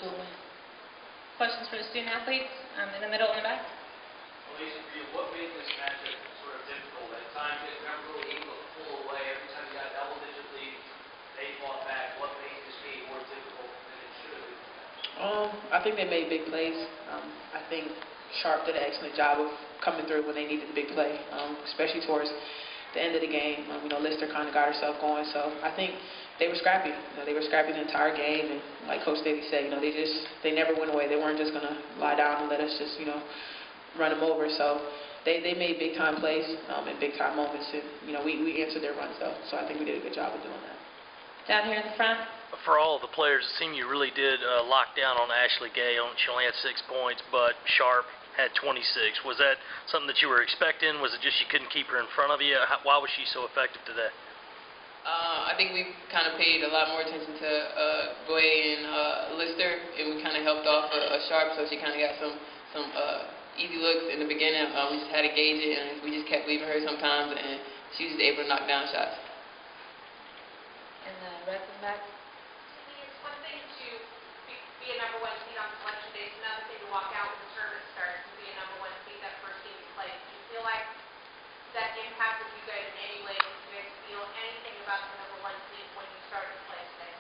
to a win. Questions for the student athletes? In the middle and the back. Lisa, for you, what made this matchup sort of difficult? At times, you guys never really able to pull away. Every time you got double-digit lead, they fought back. What made this game more difficult than it should have been? I think they made big plays. I think Sharp did an excellent job of coming through when they needed the big play, especially towards the end of the game. Lister kind of got herself going, so I think they were scrappy. They were scrappy the entire game, and like Coach Daly said, they never went away. They weren't just going to lie down and let us just, run them over. So they made big time plays and big time moments, and we answered their runs though. So I think we did a good job of doing that. Down here in the front. For all of the players, it seemed you really did lock down on Ashley Gay. She only had 6 points, but Sharp had 26. Was that something that you were expecting? Was it just you couldn't keep her in front of you? Why was she so effective today? I think we kind of paid a lot more attention to Goye and Lister, and we kind of helped off Sharp, so she kind of got some easy looks in the beginning. We just had to gauge it, and we just kept leaving her sometimes, and she was able to knock down shots. And the red from back. It's one thing to be a number 1 seed on selection day. It's another thing to walk out when the tournament starts and be a number 1 seed that first game you play. Do you feel like that impacted you guys in any way? Did you guys feel anything about the number 1 seed when you started to play today?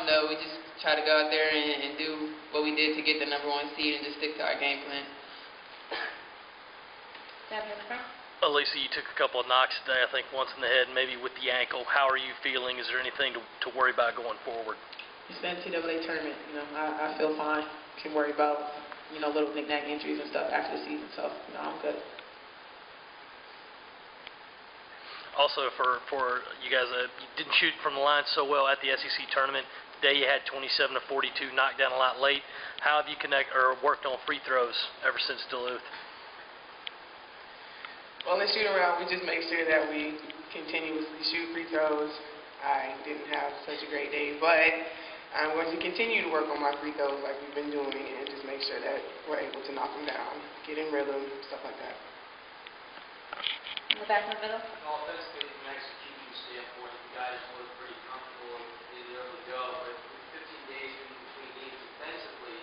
No, we just try to go out there and do what we did to get the number 1 seed and just stick to our game plan. Down here in the front. Lisa, you took a couple of knocks today, I think once in the head, maybe with the ankle. How are you feeling? Is there anything to worry about going forward? It's the NCAA tournament. I feel fine. Can worry about little knick-knack injuries and stuff after the season. So I'm good. Also, for you guys, you didn't shoot from the line so well at the SEC tournament. Today you had 27 of 42, knocked down a lot late. How have you worked on free throws ever since Duluth? Well, in the shoot-around, we just make sure that we continuously shoot free throws. I didn't have such a great day, but I'm going to continue to work on my free throws like we've been doing and just make sure that we're able to knock them down, get in rhythm, stuff like that. In the back in the middle. Offensively, from an execution standpoint, you guys look pretty comfortable in the early go, but with 15 days in between games defensively,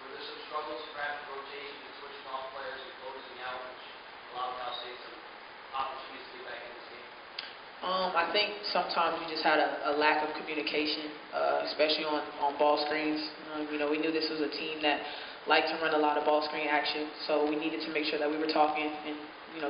were there some struggles perhaps with rotation and switching off players and closing out, which allowed Cal State some opportunities to get back in this game? I think sometimes we just had a lack of communication, especially on ball screens. We knew this was a team that liked to run a lot of ball screen action, so we needed to make sure that we were talking and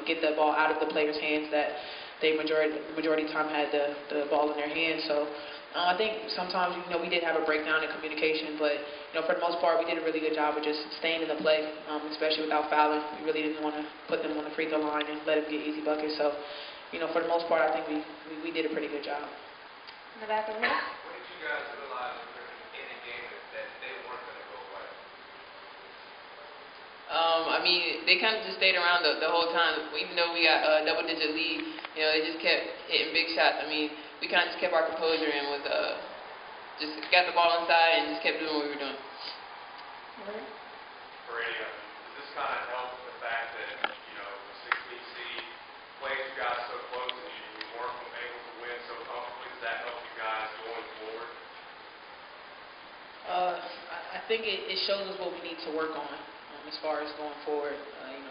get the ball out of the players' hands that they majority of the time had the ball in their hands. So I think sometimes we did have a breakdown in communication, but for the most part we did a really good job of just staying in the play, especially without fouling. We really didn't want to put them on the free throw line and let them get easy buckets. So for the most part I think we did a pretty good job. In the back over here. When did you guys realize in the game that they weren't going to go away? They kind of just stayed around the whole time. Even though we got a double-digit lead, they just kept hitting big shots. We kind of just kept our composure and was just got the ball inside and just kept doing what we were doing. Brady, does this kind of help the fact that, the 16th seed plays you guys so close and you weren't able to win so comfortably? Does that help you guys going forward? I think it shows us what we need to work on as far as going forward.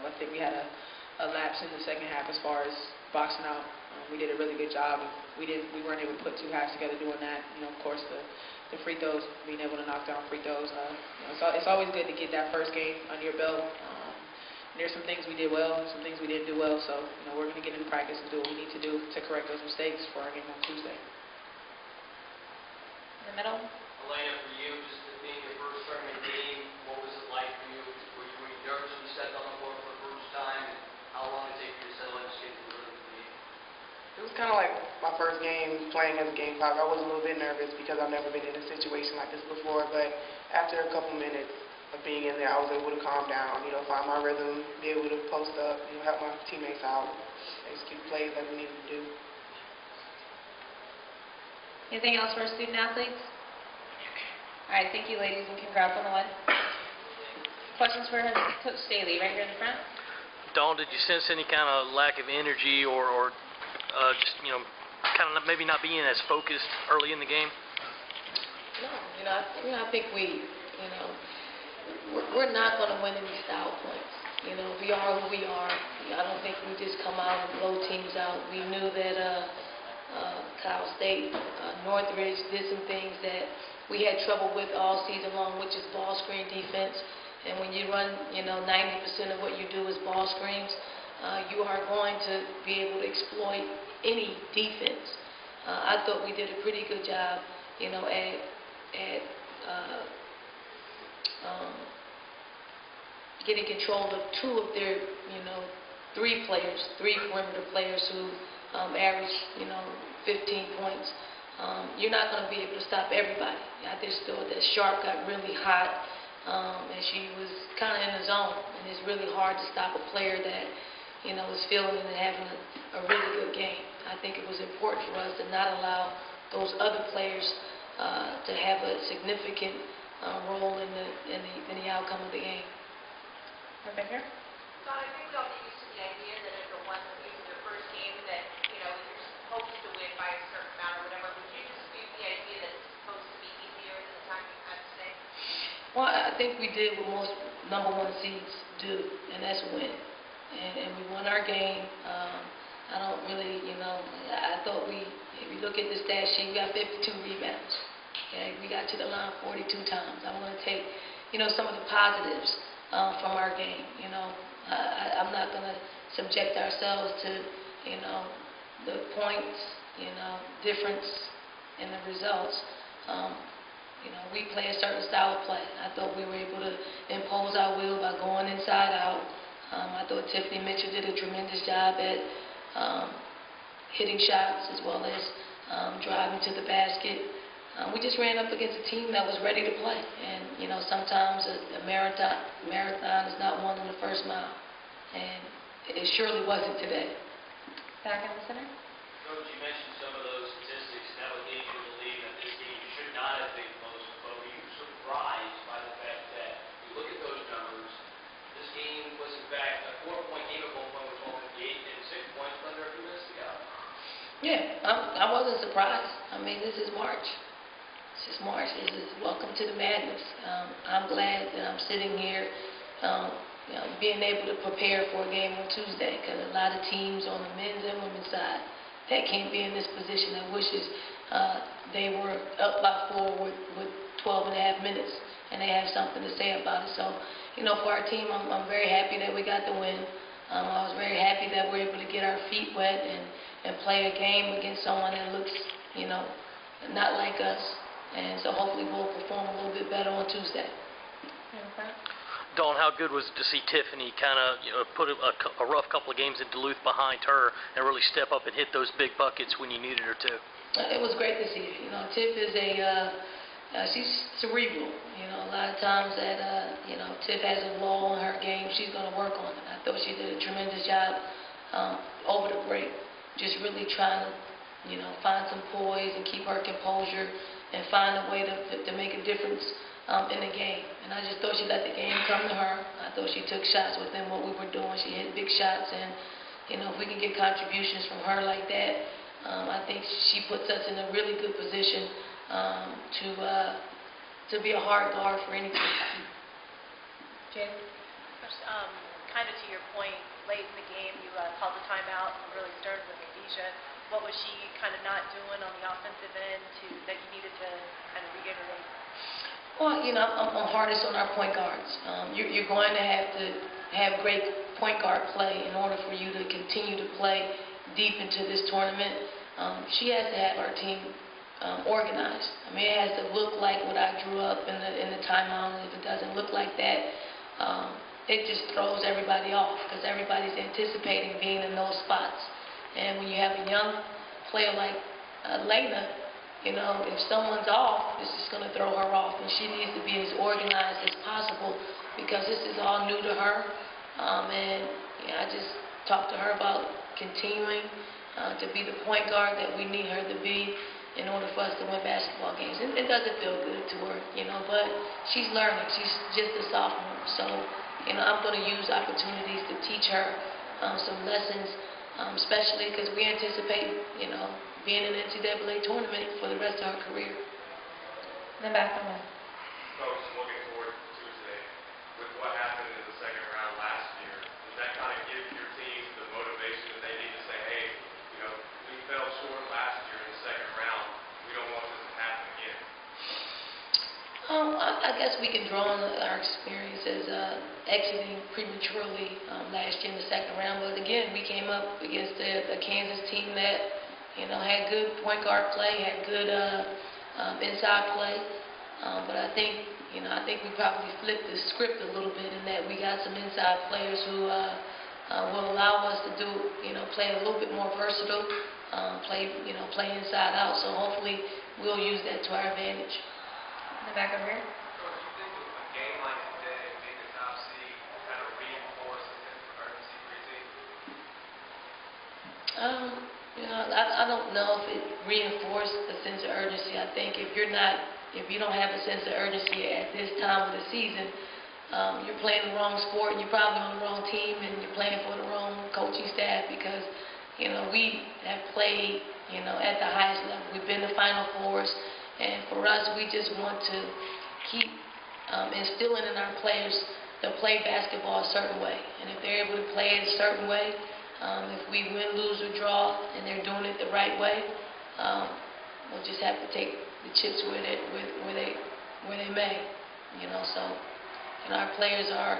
I think we had a lapse in the second half as far as boxing out. We did a really good job. We weren't able to put 2 halves together doing that. Of course, the free throws, being able to knock down free throws. It's always good to get that first game under your belt. There's some things we did well, some things we didn't do well. So we're going to get into practice and do what we need to do to correct those mistakes for our game on Tuesday. In the middle. Elena, for you, just being your first tournament game, what was it like for you? Were you nervous when you stepped on the court for the first time? And how long did it take for you to settle in and get into the rhythm of the game? It was kind of like my first game playing as a game 5. I was a little bit nervous because I've never been in a situation like this before, but after a couple minutes of being in there, I was able to calm down, find my rhythm, be able to post up, help my teammates out, execute plays like we needed to do. Anything else for our student athletes? All right, thank you, ladies, and congrats on the win. Questions for Coach Staley, right here in the front. Dawn, did you sense any kind of lack of energy or just, kind of maybe not being as focused early in the game? No, I think we You know, we're not going to win any style points. You know, we are who we are. I don't think we just come out and blow teams out. We knew that Cal State, Northridge did some things that we had trouble with all season long, which is ball screen defense. And when you run, 90% of what you do is ball screens, you are going to be able to exploit any defense. I thought we did a pretty good job, at getting control of two of their, three perimeter players who average, 15 points. You're not going to be able to stop everybody. I just thought that Sharp got really hot, and she was kind of in the zone. And it's really hard to stop a player that, is feeling and having a really good game. I think it was important for us to not allow those other players to have a significant role in the outcome of the game. Right back here. Don, I think we all get used to the idea that if it wasn't your first game that, you're supposed to win by a certain amount or whatever. Would you dispute the idea that it's supposed to be easier than the time you've had today? Well, I think we did what most number one seeds do, and that's win. And we won our game. I don't really, I thought if you look at the stat sheet, we got 52 rebounds. Okay? We got to the line 42 times. I'm going to take, some of the positives from our game. I'm not going to subject ourselves to, the points, difference in the results. We play a certain style of play. I thought we were able to impose our will by going inside out. I thought Tiffany Mitchell did a tremendous job at hitting shots as well as driving to the basket. We just ran up against a team that was ready to play. And, sometimes a marathon is not won in the first mile. And it surely wasn't today. Back in the center. Coach, you mentioned some of those statistics, and that would lead you to believe that this game should not have been close. But were you surprised by the fact that you look at those numbers, this game was in fact a 4-point game at one point was only 8 and 6 points under a few minutes to go? Yeah, I wasn't surprised. I mean, this is March. This is March. This is welcome to the madness. I'm glad that I'm sitting here, being able to prepare for a game on Tuesday, because a lot of teams on the men's and women's side that can't be in this position that wishes they were up by 4 with 12 and a half minutes, and they have something to say about it. So, for our team, I'm very happy that we got the win. I was very happy that we're able to get our feet wet and play a game against someone that looks, not like us. And so hopefully we'll perform a little bit better on Tuesday. Dawn, how good was it to see Tiffany kind of put a rough couple of games in Duluth behind her and really step up and hit those big buckets when you needed her to? It was great to see her. Tiff is she's cerebral. A lot of times that, Tiff has a lull in her game, she's going to work on it. I thought she did a tremendous job over the break, just really trying to, find some poise and keep her composure and find a way to make a difference in the game. And I just thought she let the game come to her. I thought she took shots within what we were doing. She hit big shots, and, if we can get contributions from her like that, I think she puts us in a really good position to be a hard guard for any team. Jay? Kind of to your point, late in the game, you called a timeout and really started with Khadijah. What was she kind of not doing on the offensive end that you needed to kind of reiterate? Well, I'm hardest on our point guards. You're going to have great point guard play in order for you to continue to play deep into this tournament. She has to have our team organized. I mean, it has to look like what I drew up in the timeout. And if it doesn't look like that, it just throws everybody off because everybody's anticipating being in those spots. And when you have a young player like Lena, if someone's off, it's just going to throw her off. And she needs to be as organized as possible because this is all new to her. I just talked to her about continuing to be the point guard that we need her to be in order for us to win basketball games. And it doesn't feel good to her, but she's learning. She's just a sophomore. So, I'm going to use opportunities to teach her some lessons, especially because we anticipate, being in the NCAA tournament for the rest of her career. Then back on the folks looking forward to Tuesday, with what happened in the second round last year, does that kind of give your team the motivation that they need to say, hey, you know, we fell short last year in the second round. We don't want this to happen again? I guess we can draw on our experiences exiting prematurely last year in the second round. But again, we came up against a Kansas team that, you know, had good point guard play, had good inside play. But I think we probably flipped the script a little bit in that we got some inside players who will allow us to do, you know, play a little bit more versatile, play inside out. So hopefully we'll use that to our advantage. In the back over here. Coach, you think a game like today, being the top seed, kind of reinforce a sense of urgency for your team? You know, I don't know if it reinforced a sense of urgency. I think if you don't have a sense of urgency at this time of the season, you're playing the wrong sport and you're probably on the wrong team and you're playing for the wrong coaching staff because, you know, we have played, you know, at the highest level. We've been to Final Fours. And for us, we just want to keep instilling in our players to play basketball a certain way. And if they're able to play it a certain way, if we win, lose, or draw, and they're doing it the right way, we'll just have to take the chips where they may. You know, so you know, our players are